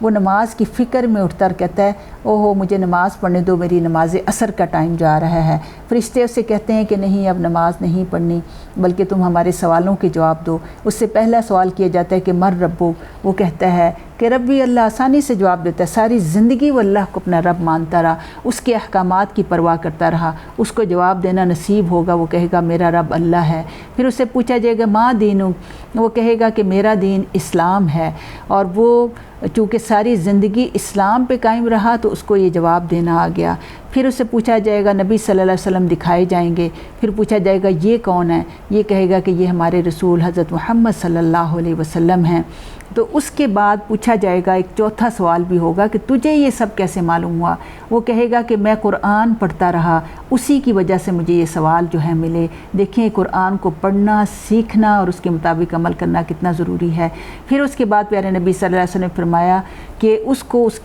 وہ نماز کی فکر میں اٹھتا اور کہتا ہے اوہو مجھے نماز پڑھنے دو، میری نماز عصر کا ٹائم جا رہا ہے۔ فرشتے اس سے کہتے ہیں کہ نہیں اب نماز نہیں پڑھنی بلکہ تم ہمارے سوالوں کے جواب دو۔ اس سے پہلا سوال کیا جاتا ہے کہ مر ربو، وہ کہتا ہے کہ ربی اللہ، آسانی سے جواب دیتا ہے، ساری زندگی وہ اللہ کو اپنا رب مانتا رہا، اس کے احکامات کی پرواہ کرتا رہا، اس کو جواب دینا نصیب ہوگا، وہ کہے گا میرا رب اللہ ہے۔ پھر اسے پوچھا جائے گا ماں دینو، وہ کہے گا کہ میرا دین اسلام ہے، اور وہ چونکہ ساری زندگی اسلام پہ قائم رہا تو اس کو یہ جواب دینا آ گیا۔ پھر اسے پوچھا جائے گا، نبی صلی اللہ علیہ وسلم دکھائے جائیں گے، پھر پوچھا جائے گا یہ کون ہے، یہ کہے گا کہ یہ ہمارے رسول حضرت محمد صلی اللہ علیہ وسلم ہیں۔ تو اس کے بعد پوچھا جائے گا، ایک چوتھا سوال بھی ہوگا کہ تجھے یہ سب کیسے معلوم ہوا؟ وہ کہے گا کہ میں قرآن پڑھتا رہا، اسی کی وجہ سے مجھے یہ سوال جو ہے ملے۔ دیکھیں قرآن کو پڑھنا، سیکھنا اور اس کے مطابق عمل کرنا کتنا ضروری ہے۔ پھر اس کے بعد پیارے نبی صلی اللہ علیہ وسلم نے فرمایا کہ اس کو اس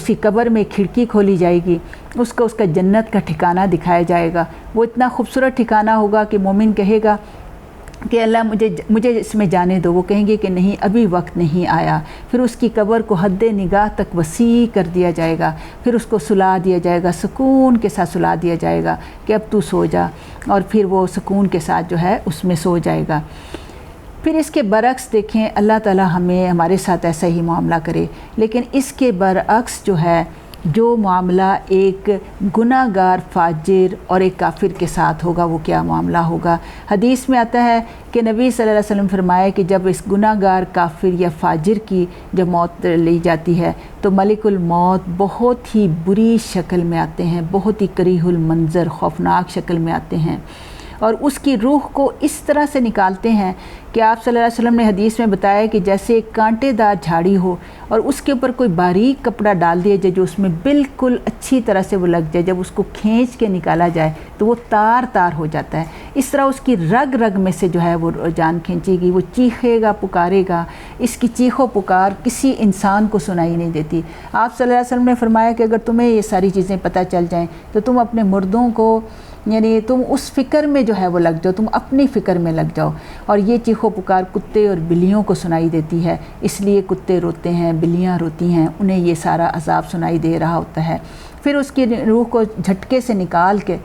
کی قبر میں کھڑکی کھولی جائے گی، اس کو اس کا جنت کا ٹھکانہ دکھایا جائے گا۔ وہ اتنا خوبصورت ٹھکانہ ہوگا کہ مومن کہے گا کہ اللہ مجھے اس میں جانے دو، وہ کہیں گے کہ نہیں ابھی وقت نہیں آیا۔ پھر اس کی قبر کو حد نگاہ تک وسیع کر دیا جائے گا، پھر اس کو سلا دیا جائے گا، سکون کے ساتھ سلا دیا جائے گا کہ اب تو سو جا، اور پھر وہ سکون کے ساتھ جو ہے اس میں سو جائے گا۔ پھر اس کے برعکس دیکھیں اللہ تعالی ہمارے ساتھ ایسا ہی معاملہ کرے، لیکن اس کے برعکس جو ہے جو معاملہ ایک گناہ گار فاجر اور ایک کافر کے ساتھ ہوگا وہ کیا معاملہ ہوگا؟ حدیث میں آتا ہے کہ نبی صلی اللہ علیہ وسلم فرمایا کہ جب اس گناہ گار کافر یا فاجر کی جب موت لی جاتی ہے تو ملک الموت بہت ہی بری شکل میں آتے ہیں، بہت ہی کریہ المنظر، خوفناک شکل میں آتے ہیں، اور اس کی روح کو اس طرح سے نکالتے ہیں کہ آپ صلی اللہ علیہ وسلم نے حدیث میں بتایا کہ جیسے ایک کانٹے دار جھاڑی ہو اور اس کے اوپر کوئی باریک کپڑا ڈال دیا جائے جو اس میں بالکل اچھی طرح سے وہ لگ جائے، جب اس کو کھینچ کے نکالا جائے تو وہ تار تار ہو جاتا ہے۔ اس طرح اس کی رگ رگ میں سے جو ہے وہ جان کھینچے گی، وہ چیخے گا، پکارے گا، اس کی چیخ و پکار کسی انسان کو سنائی نہیں دیتی۔ آپ صلی اللہ علیہ وسلم نے فرمایا کہ اگر تمہیں یہ ساری چیزیں پتہ چل جائیں تو تم اپنے مردوں کو یعنی تم اس فکر میں جو ہے وہ لگ جاؤ، تم اپنی فکر میں لگ جاؤ۔ اور یہ چیخ و پکار کتے اور بلیوں کو سنائی دیتی ہے، اس لیے کتے روتے ہیں، بلیاں روتی ہیں، انہیں یہ سارا عذاب سنائی دے رہا ہوتا ہے۔ پھر اس کی روح کو جھٹکے سے نکال کے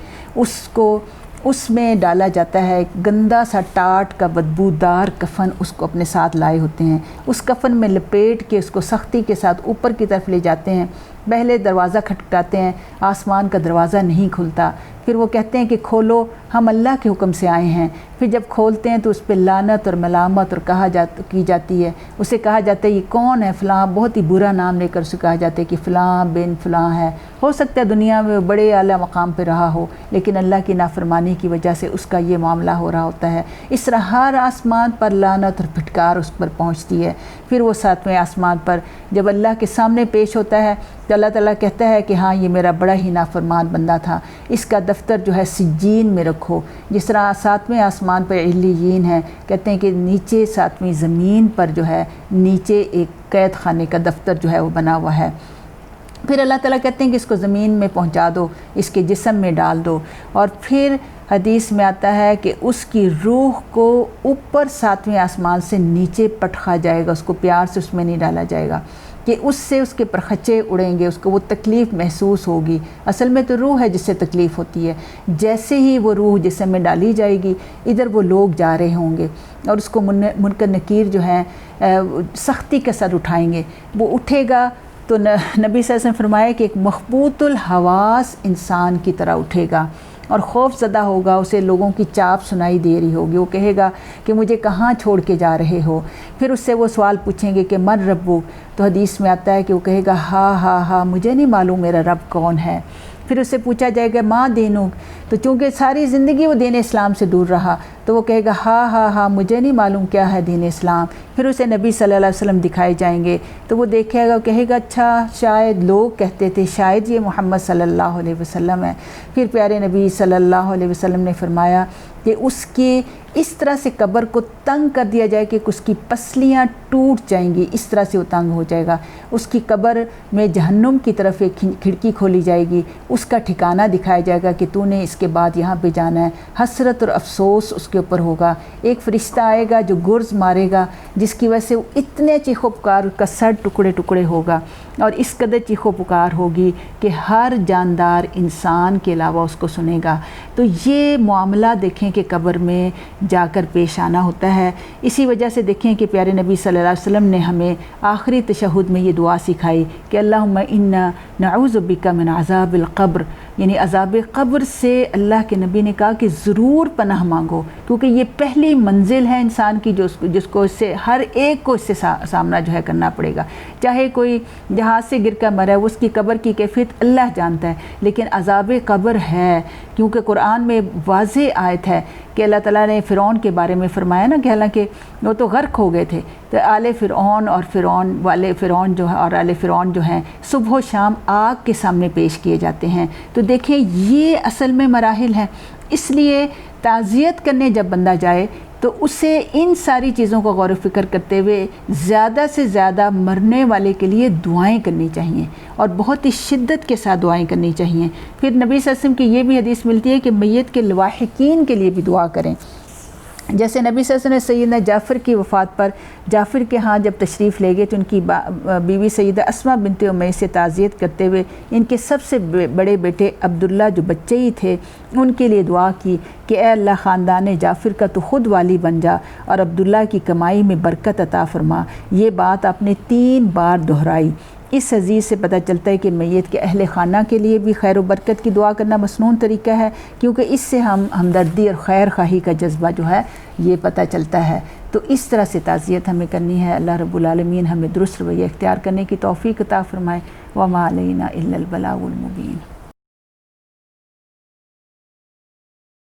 اس میں ڈالا جاتا ہے، ایک گندا سا ٹاٹ کا بدبودار کفن اس کو اپنے ساتھ لائے ہوتے ہیں، اس کفن میں لپیٹ کے اس کو سختی کے ساتھ اوپر کی طرف لے جاتے ہیں۔ پہلے دروازہ کھٹکھٹاتے ہیں، آسمان کا دروازہ نہیں کھلتا، پھر وہ کہتے ہیں کہ کھولو، ہم اللہ کے حکم سے آئے ہیں۔ پھر جب کھولتے ہیں تو اس پہ لعنت اور ملامت اور کی جاتی ہے، اسے کہا جاتا ہے یہ کون ہے، فلاں، بہت ہی برا نام لے کر اسے کہا جاتا ہے کہ فلاں بن فلاں ہے۔ ہو سکتا ہے دنیا میں بڑے اعلیٰ مقام پہ رہا ہو لیکن اللہ کی نافرمانی کی وجہ سے اس کا یہ معاملہ ہو رہا ہوتا ہے۔ اس طرح ہر آسمان پر لعنت اور پھٹکار اس پر پہنچتی ہے۔ پھر وہ 7ویں آسمان پر جب اللہ کے سامنے پیش ہوتا ہے تو اللہ تعالیٰ کہتا ہے کہ ہاں یہ میرا بڑا ہی نافرمان بندہ تھا، اس کا دفتر جو ہے سجین میں رکھو۔ جس طرح 7ویں آسمان پر علیین ہے، کہتے ہیں کہ نیچے 7ویں زمین پر جو ہے نیچے ایک قید خانے کا دفتر جو ہے وہ بنا ہوا ہے۔ پھر اللہ تعالیٰ کہتے ہیں کہ اس کو زمین میں پہنچا دو، اس کے جسم میں ڈال دو، اور پھر حدیث میں آتا ہے کہ اس کی روح کو اوپر 7ویں آسمان سے نیچے پٹخا جائے گا، اس کو پیار سے اس میں نہیں ڈالا جائے گا کہ اس سے اس کے پرخچے اڑیں گے، اس کو وہ تکلیف محسوس ہوگی۔ اصل میں تو روح ہے جس سے تکلیف ہوتی ہے۔ جیسے ہی وہ روح جسم میں ڈالی جائے گی ادھر وہ لوگ جا رہے ہوں گے اور اس کو منکر نکیر جو ہیں سختی کے ساتھ اٹھائیں گے۔ وہ اٹھے گا تو نبی صلی اللہ علیہ وسلم نے فرمایا کہ ایک مخبوط الحواس انسان کی طرح اٹھے گا اور خوف زدہ ہوگا، اسے لوگوں کی چاپ سنائی دے رہی ہوگی، وہ کہے گا کہ مجھے کہاں چھوڑ کے جا رہے ہو۔ پھر اس سے وہ سوال پوچھیں گے کہ من ربک، تو حدیث میں آتا ہے کہ وہ کہے گا ہاں مجھے نہیں معلوم میرا رب کون ہے۔ پھر اس سے پوچھا جائے گا ماں دینک، تو چونکہ ساری زندگی وہ دین اسلام سے دور رہا تو وہ کہے گا ہاں مجھے نہیں معلوم کیا ہے دین اسلام۔ پھر اسے نبی صلی اللہ علیہ وسلم دکھائے جائیں گے تو وہ دیکھے گا، کہے گا اچھا شاید لوگ کہتے تھے شاید یہ محمد صلی اللہ علیہ وسلم ہے۔ پھر پیارے نبی صلی اللہ علیہ وسلم نے فرمایا کہ اس کی اس طرح سے قبر کو تنگ کر دیا جائے کہ اس کی پسلیاں ٹوٹ جائیں گی، اس طرح سے وہ تنگ ہو جائے گا۔ اس کی قبر میں جہنم کی طرف ایک کھڑکی کھولی جائے گی، اس کا ٹھکانہ دکھایا جائے گا کہ تو نے اس کے بعد یہاں پہ جانا ہے۔ حسرت اور افسوس اس کے اوپر ہوگا۔ ایک فرشتہ آئے گا جو گرز مارے گا، جس کی وجہ سے وہ اتنے چیخ و پکار، کا سر ٹکڑے ٹکڑے ہوگا، اور اس قدر چیخ و پکار ہوگی کہ ہر جاندار انسان کے علاوہ اس کو سنے گا۔ تو یہ معاملہ دیکھیں کہ قبر میں جا کر پیش آنا ہوتا ہے۔ اسی وجہ سے دیکھیں کہ پیارے نبی صلی اللہ علیہ وسلم نے ہمیں آخری تشہد میں یہ دعا سکھائی کہ اللہم انا نعوذ بک من عذاب القبر، یعنی عذاب قبر سے اللہ کے نبی نے کہا کہ ضرور پناہ مانگو، کیونکہ یہ پہلی منزل ہے انسان کی جس کو اس سے ہر ایک کو اس سے سامنا جو ہے کرنا پڑے گا۔ چاہے کوئی جہاز سے گر کر مرا ہے، اس کی قبر کی کیفیت اللہ جانتا ہے، لیکن عذاب قبر ہے، کیونکہ قرآن میں واضح آیت ہے کہ اللہ تعالیٰ نے فرعون کے بارے میں فرمایا نا کہ حالانکہ وہ تو غرق ہو گئے تھے، تو آل فرعون اور فرعون جو ہے اور آل فرعون جو ہیں صبح و شام آگ کے سامنے پیش کیے جاتے ہیں۔ تو دیکھیں یہ اصل میں مراحل ہیں۔ اس لیے تعزیت کرنے جب بندہ جائے تو اسے ان ساری چیزوں کو غور و فکر کرتے ہوئے زیادہ سے زیادہ مرنے والے کے لیے دعائیں کرنی چاہیے، اور بہت ہی شدت کے ساتھ دعائیں کرنی چاہیے۔ پھر نبی صلی اللہ علیہ وسلم کی یہ بھی حدیث ملتی ہے کہ میت کے لواحقین کے لیے بھی دعا کریں۔ جیسے نبی صلی اللہ علیہ وسلم نے سیدنا جعفر کی وفات پر جعفر کے ہاں جب تشریف لے گئے تو ان کی بیوی سیدہ اسماء بنت امیہ سے تعزیت کرتے ہوئے ان کے سب سے بڑے بیٹے عبداللہ جو بچے ہی تھے ان کے لیے دعا کی کہ اے اللہ خاندان جعفر کا تو خود والی بن جا اور عبداللہ کی کمائی میں برکت عطا فرما۔ یہ بات آپ نے 3 بار دہرائی۔ اس حدیث سے پتہ چلتا ہے کہ میت کے اہل خانہ کے لیے بھی خیر و برکت کی دعا کرنا مسنون طریقہ ہے، کیونکہ اس سے ہم ہمدردی اور خیر خواہی کا جذبہ جو ہے یہ پتہ چلتا ہے۔ تو اس طرح سے تعزیت ہمیں کرنی ہے۔ اللہ رب العالمین ہمیں درست رویہ اختیار کرنے کی توفیق عطا فرمائے۔ وما علینا الا البلاغ المبین۔